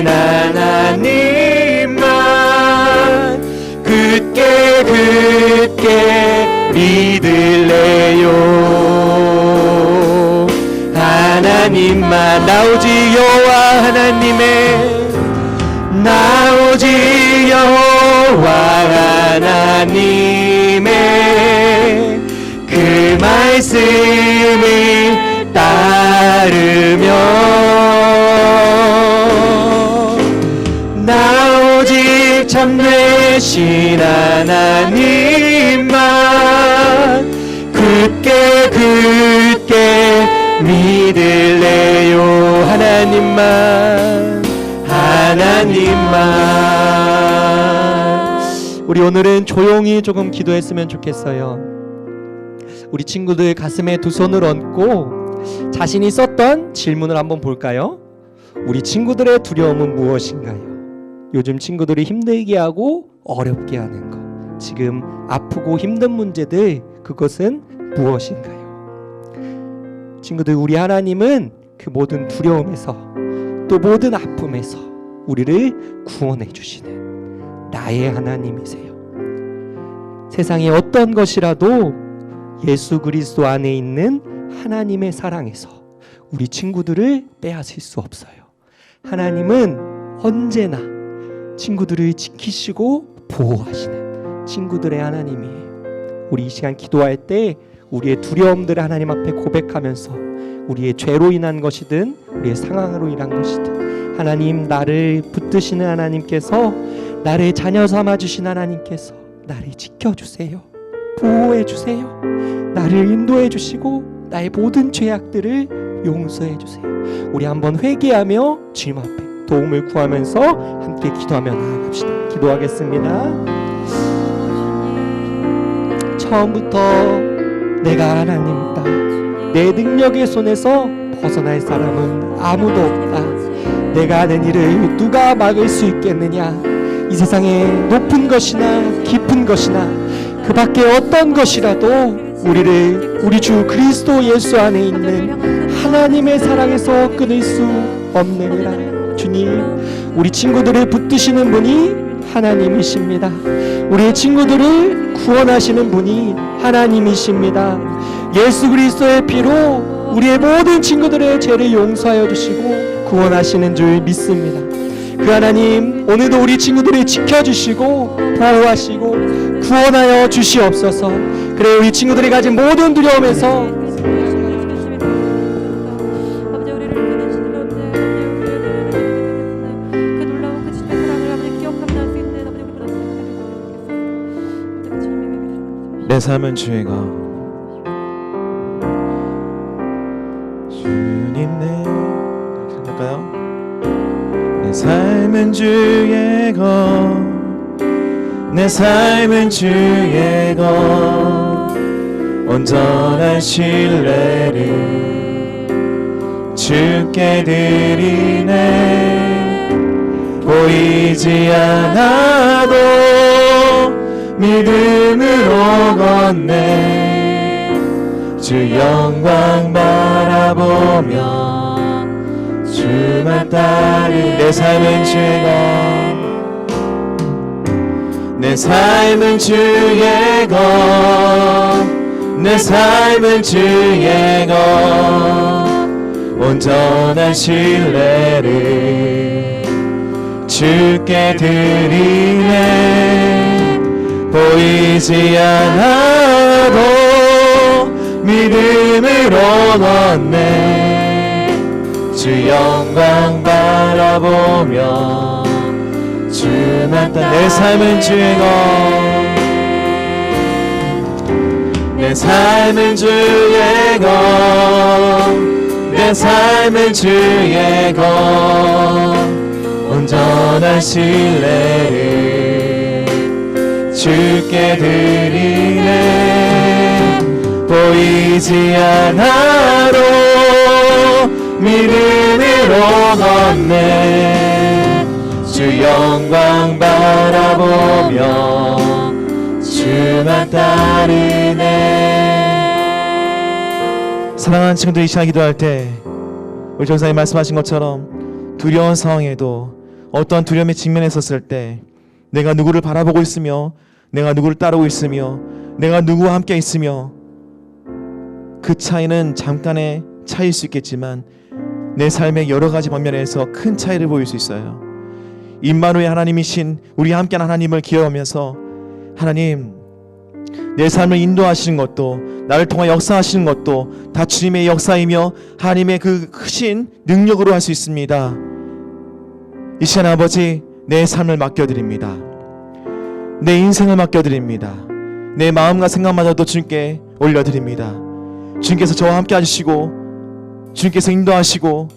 하나님만 굳게 믿을래요. 하나님만, 나 오직 여호와 하나님의 그 말씀을 따르며, 나 오직 참되신 하나님만 굳게 믿을래요. 하나님만. 우리 오늘은 조용히 조금 기도했으면 좋겠어요. 우리 친구들 가슴에 두 손을 얹고 자신이 썼던 질문을 한번 볼까요? 우리 친구들의 두려움은 무엇인가요? 요즘 친구들이 힘들게 하고 어렵게 하는 것, 지금 아프고 힘든 문제들, 그것은 무엇인가요? 친구들, 우리 하나님은 그 모든 두려움에서, 또 모든 아픔에서 우리를 구원해 주시는 나의 하나님이세요. 세상의 어떤 것이라도 예수 그리스도 안에 있는 하나님의 사랑에서 우리 친구들을 빼앗을 수 없어요. 하나님은 언제나 친구들을 지키시고 보호하시는 친구들의 하나님이에요. 우리 이 시간 기도할 때 우리의 두려움들을 하나님 앞에 고백하면서, 우리의 죄로 인한 것이든 우리의 상황으로 인한 것이든, 하나님, 나를 붙드시는 하나님께서, 나를 자녀 삼아 주신 하나님께서 나를 지켜주세요. 보호해 주세요. 나를 인도해 주시고 나의 모든 죄악들을 용서해 주세요. 우리 한번 회개하며 주님 앞에 도움을 구하면서 함께 기도하며 나아갑시다. 기도하겠습니다. 처음부터 내가 하나님이다, 내 능력의 손에서 벗어날 사람은 아무도 없다, 내가 하는 일을 누가 막을 수 있겠느냐, 이 세상에 높은 것이나 깊은 것이나 그 밖에 어떤 것이라도 우리를 우리 주 그리스도 예수 안에 있는 하나님의 사랑에서 끊을 수 없느니라. 주님, 우리 친구들을 붙드시는 분이 하나님이십니다. 우리의 친구들을 구원하시는 분이 하나님이십니다. 예수 그리스도의 피로 우리의 모든 친구들의 죄를 용서하여 주시고 구원하시는 줄 믿습니다. 그 하나님, 오늘도 우리 친구들을 지켜주시고 보호하시고 구원하여 주시옵소서. 그래, 우리 친구들이 가진 모든 두려움에서 내 삶은 주의 것, 주님 내 할까요? 내 삶은 주의 것, 내 삶은 주의 것 온전한 신뢰를 주께 드리네 보이지 않아도 믿음으로 걷네 주 영광 바라보며 주만 따르 내 삶은 주의 것 내 삶은 주의 것 내 삶은 주의 것 온전한 신뢰를 주께 드리네 보이지 않아도 믿음으로 걷네 주 영광 바라보며 주만 따라 내 삶은 주의 것 내 삶은 주의 것 내 삶은 주의 것 온전한 신뢰를 주께 드리네 보이지 않아도 믿음으로 걷네 주 영광 바라보며 주만 따르네 사랑하는 친구들 이 시간 기도할 때 우리 전사님 말씀하신 것처럼 두려운 상황에도 어떤 두려움에 직면했었을 때 내가 누구를 바라보고 있으며 내가 누구를 따르고 있으며 내가 누구와 함께 있으며 그 차이는 잠깐의 차이일 수 있겠지만 내 삶의 여러 가지 방면에서 큰 차이를 보일 수 있어요. 임마누엘 하나님이신 우리 함께한 하나님을 기억하면서 하나님 내 삶을 인도하시는 것도 나를 통해 역사하시는 것도 다 주님의 역사이며 하나님의 그 크신 능력으로 할 수 있습니다. 이 시간 아버지 내 삶을 맡겨드립니다. 내 인생을 맡겨드립니다. 내 마음과 생각마저도 주님께 올려드립니다. 주님께서 저와 함께 해주시고 주님께서 인도하시고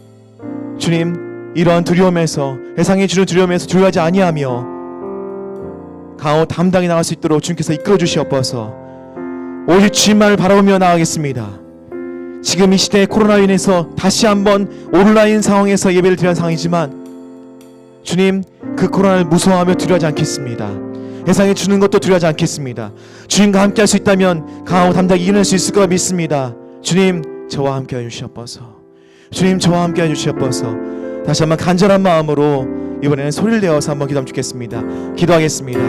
주님 이러한 두려움에서 세상이 주는 두려움에서 두려워하지 아니하며 강호 담당히 나갈 수 있도록 주님께서 이끌어 주시옵소서. 오직 주님만을 바라보며 나가겠습니다. 지금 이 시대에 코로나로 인해서 다시 한번 온라인 상황에서 예배를 드리는 상황이지만 주님 그 코로나를 무서워하며 두려워하지 않겠습니다. 세상에 주는 것도 두려워하지 않겠습니다. 주님과 함께 할 수 있다면 강하고 담대하게 이겨낼 수 있을 거라 믿습니다. 주님 저와 함께 해주시옵소서. 주님 저와 함께 해주시옵소서. 다시 한번 간절한 마음으로 이번에는 소리를 내어서 한번 기도하면 좋겠습니다. 기도하겠습니다.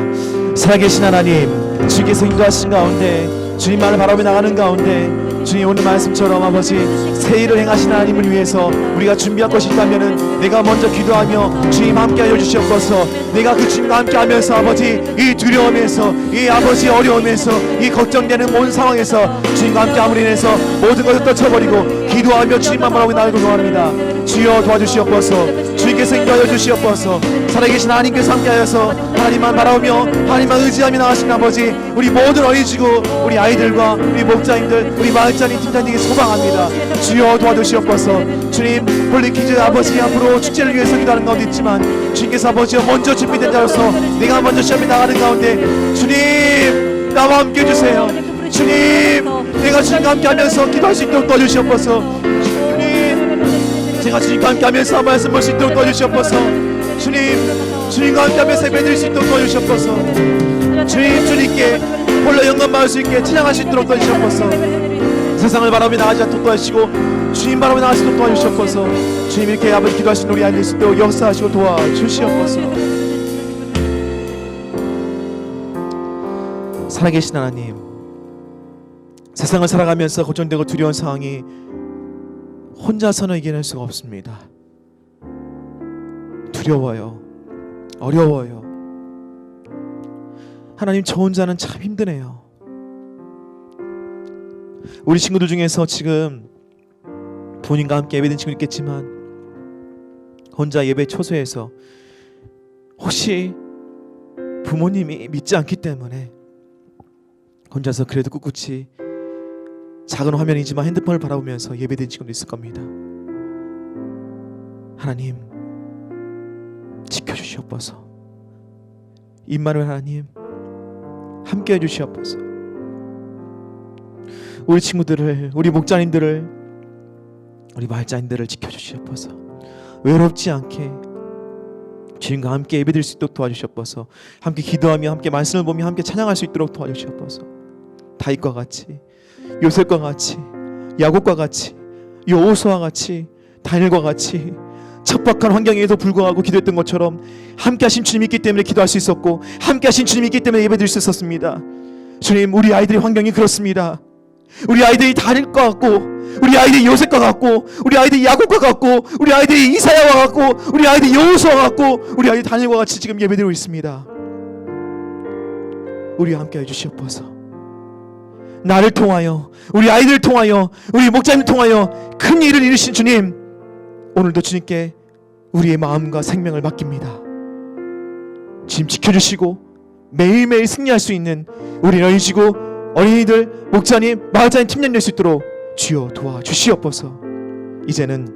살아계신 하나님 주님께서 인도하신 가운데 주님만을 바라보며 나가는 가운데 주님 오늘 말씀처럼 아버지 새 일을 행하신 하나님을 위해서 우리가 준비할 것이 있다면 내가 먼저 기도하며 주님 함께 하여 주시옵소서. 내가 그 주님과 함께 하면서 아버지 이 두려움에서 이 아버지 어려움에서 이 걱정되는 온 상황에서 주님과 함께 함으로 인해서 모든 것을 떨쳐버리고 기도하며 주님만 바라보며 나가기를 원합니다. 주여 도와주시옵소서. 주님께서 인도하여 주시옵소서. 살아계신 하나님께서 함께하여서 하나님만 바라보며 하나님만 의지하며 나가신 아버지 우리 모든 어린이지구 우리 아이들과 우리 목자님들 우리 마을장님 팀장님께 소망합니다. 주여 도와주시옵소서. 주님 홀리키즈 아버지 앞으로 축제를 위해서 기도하는 가운데 있지만 주님께서 아버지와 먼저 준비된 자로서 내가 먼저 시험에 나가는 가운데 주님 나와 함께 해주세요. 주님 내가 주님과 함께 하면서 기도할 수 있도록 도와주시옵소서. 주님 제가 주님과 함께 하면서 말씀 볼 수 있도록 도와주시옵소서. 주님과 함께 하면서 예배드릴 수 있도록 도와주시옵소서. 주님께 홀로 영광 받을 수 있게 찬양할 수 있도록 도와주시옵소서. 세상을 바라보며 나가지 않도록 도와주시고 주님 바라보며 나갈 수 있도록 도와주시옵소서. 주님 이렇게 아버지 기도하시는 우리 아이들 수 있도록 역사하시고 도와주시옵소서. 살아계신 하나님 세상을 살아가면서 걱정되고 두려운 상황이 혼자서는 이겨낼 수가 없습니다. 두려워요. 어려워요. 하나님 저 혼자는 참 힘드네요. 우리 친구들 중에서 지금 부모님과 함께 예배드린 친구 있겠지만 혼자 예배 초소에서 혹시 부모님이 믿지 않기 때문에 혼자서 그래도 꿋꿋이 작은 화면이지만 핸드폰을 바라보면서 예배드린 친구도 있을 겁니다. 하나님 지켜주시옵소서. 임마누엘 하나님 함께 해주시옵소서. 우리 친구들을, 우리 목자님들을, 우리 말자님들을 지켜주시옵소서. 외롭지 않게 주님과 함께 예배드릴 수 있도록 도와주시옵소서. 함께 기도하며 함께 말씀을 보며 함께 찬양할 수 있도록 도와주시옵소서. 다윗과 같이, 요셉과 같이, 야곱과 같이, 여호수아와 같이, 다니엘과 같이 척박한 환경에도 불구하고 기도했던 것처럼 함께 하신 주님이 있기 때문에 기도할 수 있었고, 함께 하신 주님이 있기 때문에 예배드릴 수 있었습니다. 주님, 우리 아이들의 환경이 그렇습니다. 우리 아이들이 다니엘과 같고, 우리 아이들이 요셉과 같고, 우리 아이들이 야곱과 같고, 우리 아이들이 이사야와 같고, 우리 아이들이 여호수아와 같고, 우리 아이들이 다니엘과 같이 지금 예배드리고 있습니다. 우리와 함께 해주시옵소서. 나를 통하여, 우리 아이들을 통하여, 우리 목자님을 통하여 큰 일을 이루신 주님, 오늘도 주님께 우리의 마음과 생명을 맡깁니다. 주님 지켜주시고 매일매일 승리할 수 있는 우리 어린이지구 어린이들, 목자님, 마을자님 팀장 될 수 있도록 주여 도와주시옵소서. 이제는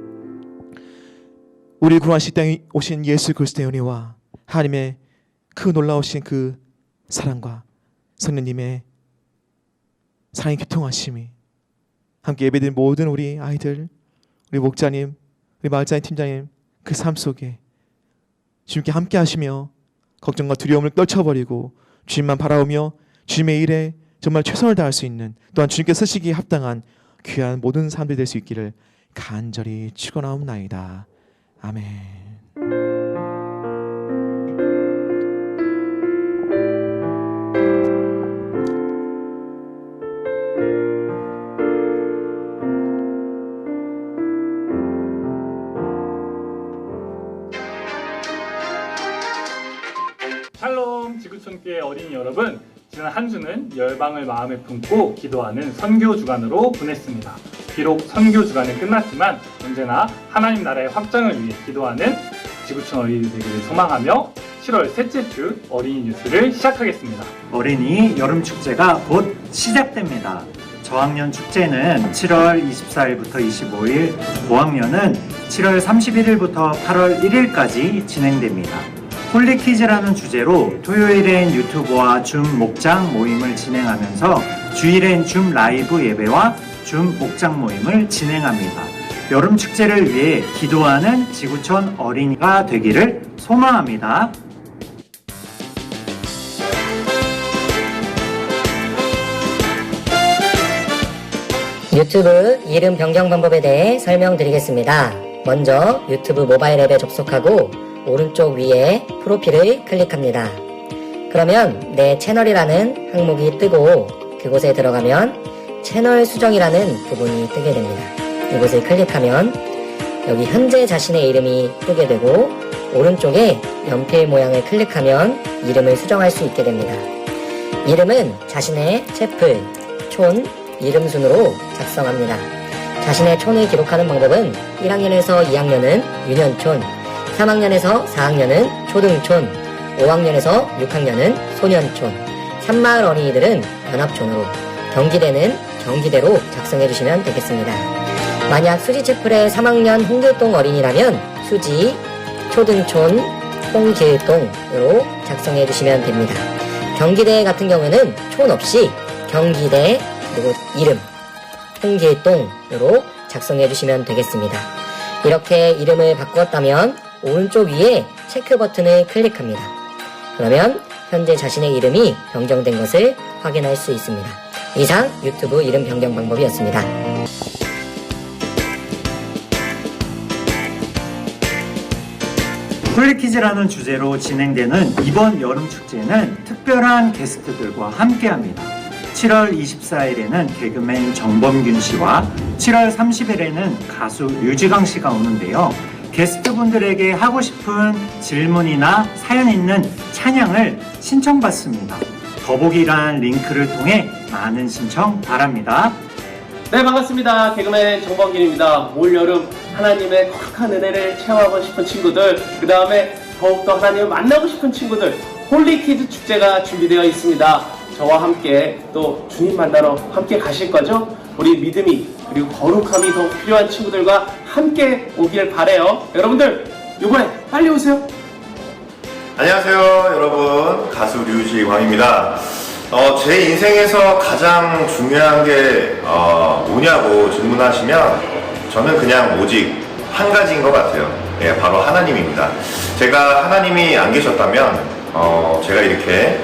우리 구원하실 땅에 오신 예수 그리스도의 은혜와 하나님의 그 놀라우신 그 사랑과 성령님의 사랑의 교통하심이 함께 예배드린 모든 우리 아이들, 우리 목자님, 우리 마을자님 팀장님 그 삶 속에 주님께 함께 하시며 걱정과 두려움을 떨쳐버리고 주님만 바라보며 주님의 일에 정말 최선을 다할 수 있는, 또한 주님께 쓰시기에 합당한 귀한 모든 사람들이 될 수 있기를 간절히 축원하옵나이다. 아멘. 샬롬 지구촌교회 어린이 여러분, 지난 한 주는 열방을 마음에 품고 기도하는 선교 주간으로 보냈습니다. 비록 선교 주간은 끝났지만 언제나 하나님 나라의 확장을 위해 기도하는 지구촌 어린이들 되기를 소망하며 7월 셋째 주 어린이 뉴스를 시작하겠습니다. 어린이 여름축제가 곧 시작됩니다. 저학년 축제는 7월 24일부터 25일, 고학년은 7월 31일부터 8월 1일까지 진행됩니다. 홀리퀴즈라는 주제로 토요일엔 유튜브와 줌 목장 모임을 진행하면서 주일엔 줌 라이브 예배와 줌 목장 모임을 진행합니다. 여름 축제를 위해 기도하는 지구촌 어린이가 되기를 소망합니다. 유튜브 이름 변경 방법에 대해 설명드리겠습니다. 먼저 유튜브 모바일 앱에 접속하고 오른쪽 위에 프로필을 클릭합니다. 그러면 내 채널이라는 항목이 뜨고 그곳에 들어가면 채널 수정이라는 부분이 뜨게 됩니다. 이곳을 클릭하면 여기 현재 자신의 이름이 뜨게 되고 오른쪽에 연필 모양을 클릭하면 이름을 수정할 수 있게 됩니다. 이름은 자신의 채플, 촌, 이름 순으로 작성합니다. 자신의 촌을 기록하는 방법은 1학년에서 2학년은 유년촌, 3학년에서 4학년은 초등촌, 5학년에서 6학년은 소년촌, 산마을 어린이들은 연합촌으로, 경기대는 경기대로 작성해 주시면 되겠습니다. 만약 수지 채플의 3학년 홍길동 어린이라면 수지, 초등촌, 홍길동으로 작성해 주시면 됩니다. 경기대 같은 경우에는 촌 없이 경기대 그리고 이름 홍길동으로 작성해 주시면 되겠습니다. 이렇게 이름을 바꾸었다면 오른쪽 위에 체크 버튼을 클릭합니다. 그러면 현재 자신의 이름이 변경된 것을 확인할 수 있습니다. 이상 유튜브 이름 변경 방법이었습니다. 홀리퀴즈라는 주제로 진행되는 이번 여름축제는 특별한 게스트들과 함께합니다. 7월 24일에는 개그맨 정범균 씨와 7월 30일에는 가수 류지강 씨가 오는데요. 게스트분들에게 하고 싶은 질문이나 사연 있는 찬양을 신청받습니다. 더보기란 링크를 통해 많은 신청 바랍니다. 네, 반갑습니다. 개그맨 정범균입니다. 올 여름 하나님의 거룩한 은혜를 체험하고 싶은 친구들, 그 다음에 더욱더 하나님을 만나고 싶은 친구들, 홀리키즈 축제가 준비되어 있습니다. 저와 함께 또 주님 만나러 함께 가실 거죠? 우리 믿음이 그리고 거룩함이 더 필요한 친구들과 함께 오길 바래요. 여러분들 이번에 빨리 오세요. 안녕하세요 여러분, 가수 류지광입니다. 제 인생에서 가장 중요한 게 뭐냐고 질문하시면 저는 그냥 오직 한 가지인 것 같아요. 예, 바로 하나님입니다. 제가 하나님이 안 계셨다면 제가 이렇게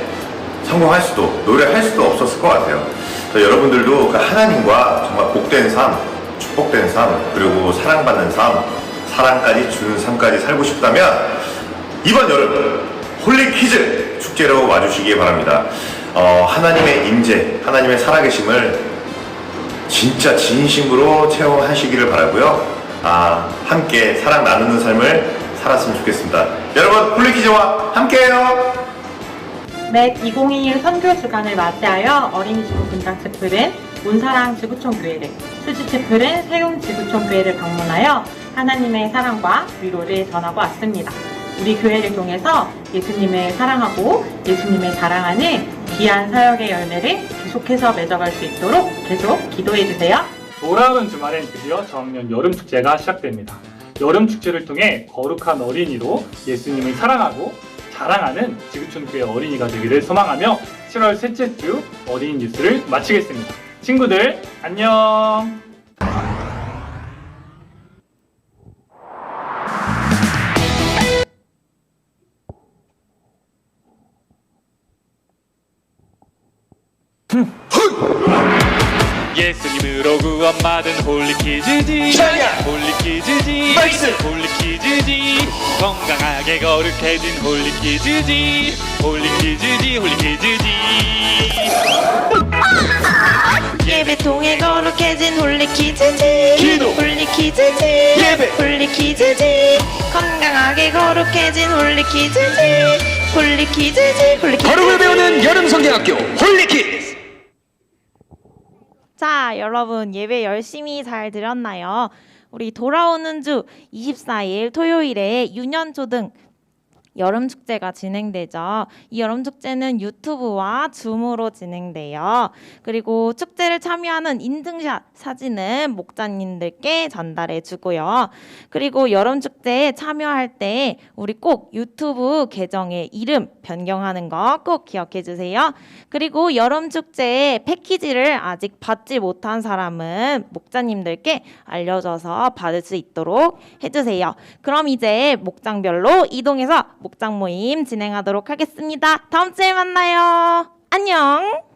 성공할 수도 노래할 수도 없었을 것 같아요. 그래서 여러분들도 그 하나님과 정말 복된 삶, 축복된 삶, 그리고 사랑받는 삶, 사랑까지 주는 삶까지 살고 싶다면 이번 여름 홀리키즈 축제로 와주시기 바랍니다. 하나님의 임재, 하나님의 살아계심을 진짜 진심으로 체험하시기를 바라고요. 함께 사랑 나누는 삶을 살았으면 좋겠습니다. 여러분 홀리키즈와 함께해요. 매 2021 선교 주간을 맞이하여 어린이지구 분당 채플은 온사랑 지구촌 교회를, 수지 채플은 세움 지구촌 교회를 방문하여 하나님의 사랑과 위로를 전하고 왔습니다. 우리 교회를 통해서 예수님을 사랑하고 예수님을 자랑하는 귀한 사역의 열매를 계속해서 맺어갈 수 있도록 계속 기도해 주세요. 돌아오는 주말엔 드디어 저학년 여름축제가 시작됩니다. 여름축제를 통해 거룩한 어린이로 예수님을 사랑하고 자랑하는 지구촌교회 어린이가 되기를 소망하며 7월 셋째 주 어린이 뉴스를 마치겠습니다. 친구들 안녕. 예수님으로 구원받은 홀리키즈지 홀리키즈지 홀리키즈지 건강하게 거룩해진 홀리키즈지 홀리키즈지 홀리키즈지 예배통에 거룩해진 홀리키즈지 기도. 홀리키즈지 예배. 홀리키즈지 건강하게 거룩해진 홀리키즈지 홀리키즈지 홀리키즈지 거룩을 배우는 여름성경학교 홀리키즈. 자, 여러분 예배 열심히 잘 드렸나요? 우리 돌아오는 주 24일 토요일에 유년초등 여름축제가 진행되죠. 이 여름축제는 유튜브와 줌으로 진행돼요. 그리고 축제를 참여하는 인증샷 사진은 목자님들께 전달해 주고요. 그리고 여름축제에 참여할 때 우리 꼭 유튜브 계정의 이름 변경하는 거 꼭 기억해 주세요. 그리고 여름축제에 패키지를 아직 받지 못한 사람은 목자님들께 알려줘서 받을 수 있도록 해주세요. 그럼 이제 목장별로 이동해서 목장 모임 진행하도록 하겠습니다. 다음 주에 만나요. 안녕.